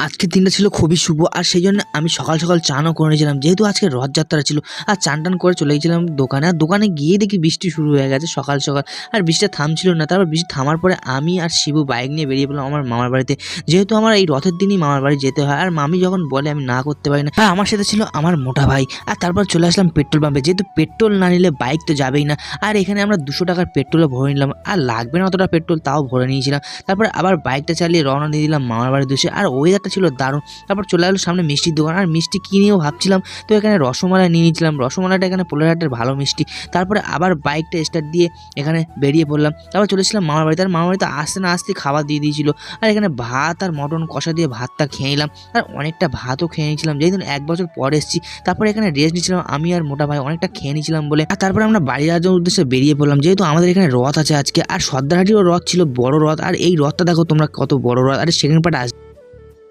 আজকের দিনটা ছিল খুবই শুভ আর সেই জন্য আমি সকাল সকাল চানও করে নিয়েছিলাম, যেহেতু আজকে রথযাত্রা ছিল। আর চান টান করে চলে গেছিলাম দোকানে। আর দোকানে গিয়ে দেখি বৃষ্টি শুরু হয়ে গেছে সকাল সকাল। আর বৃষ্টিটা থামছিল না। তারপর বৃষ্টি থামার পরে আমি আর শিবু বাইক নিয়ে বেরিয়ে পড়লাম আমার মামার বাড়িতে, যেহেতু আমার এই রথের দিনই মামার বাড়ি যেতে হয়। আর মামি যখন বলে আমি না করতে পারি না। আর আমার সাথে ছিল আমার মোটা ভাই। আর তারপর চলে আসলাম পেট্রোল পাম্পে, যেহেতু পেট্রোল না নিলে বাইক তো যাবেই না। আর এখানে আমরা 200 টাকার পেট্রোলও ভরে নিলাম, আর লাগবে না অতটা পেট্রোল, তাও ভরে নিয়েছিলাম। তারপরে আবার বাইকটা চালিয়ে রওনা দিয়ে দিলাম মামার বাড়ির উদ্দেশ্যে। আর ওয়েদারটা ছিল দারুণ। তারপর চলে গেলো সামনে মিষ্টির দোকান, আর মিষ্টি কিনেও ভাবছিলাম, তো এখানে রসমালাই নিয়ে নিয়েছিলাম। রসমালাইটা এখানে পোলারহাটের ভালো মিষ্টি। তারপরে আবার বাইকটা স্টার্ট দিয়ে এখানে বেরিয়ে পড়লাম। তারপর চলেছিলাম মামার বাড়িতে। আর মামার বাড়িতে আসতে না আসতে খাবার দিয়ে দিয়েছিল। আর এখানে ভাত আর মটন কষা দিয়ে ভাতটা খেয়ে নিলাম। আর অনেকটা ভাতও খেয়ে নিয়েছিলাম, যেহেতু 1 বছর পরে এসেছি। তারপরে এখানে রেস্ট নিয়েছিলাম আমি আর মোটা ভাই, অনেকটা খেয়ে নিয়েছিলাম বলে। আর তারপরে আমরা বাড়ি যাওয়ার উদ্দেশ্যে বেরিয়ে পড়লাম, যেহেতু আমাদের এখানে রথ আছে আজকে। আর সর্দারহাটিরও রথ ছিল, বড় রথ। আর এই রথটা দেখো তোমরা কত বড় রথ। আর সেকেন্ড পার্ট